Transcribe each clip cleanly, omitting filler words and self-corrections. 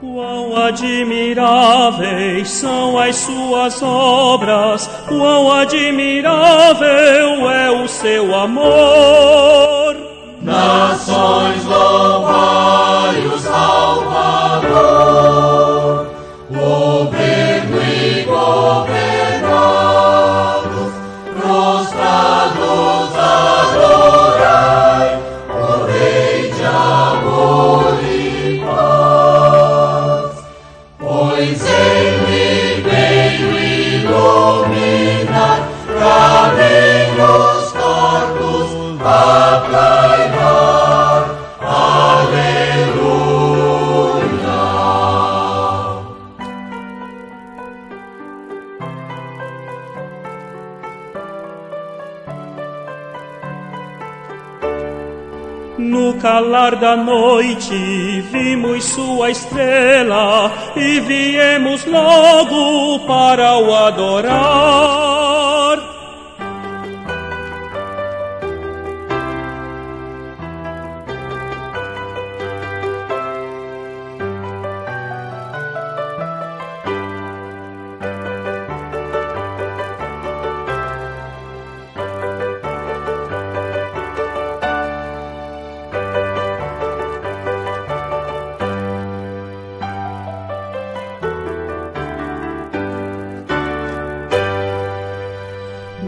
Quão admiráveis são as suas obras, quão admirável é o seu amor. Nações, louvai o Salvador, governo e governados, prostrados adorai, o Rei de amor e paz. Pois Ele veio iluminar caminhos tortos, aplainar. Aleluia. No calar da noite vimos sua estrela e viemos logo para o adorar.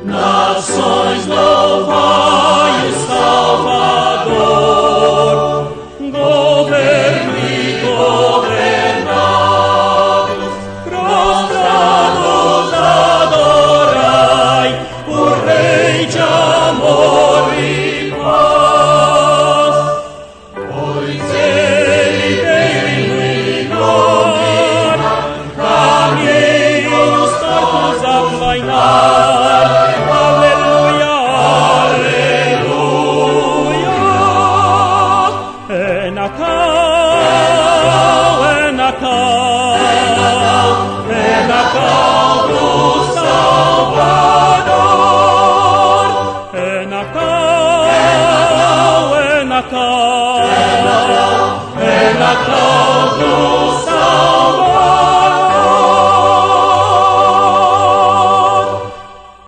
Nações, louvai o Salvador, governo e governados, prostrados adorai, o Rei de amor e paz. Pois Ele veio iluminar caminhos tortos, aplainar. É Natal do Salvador, é Natal, é Natal.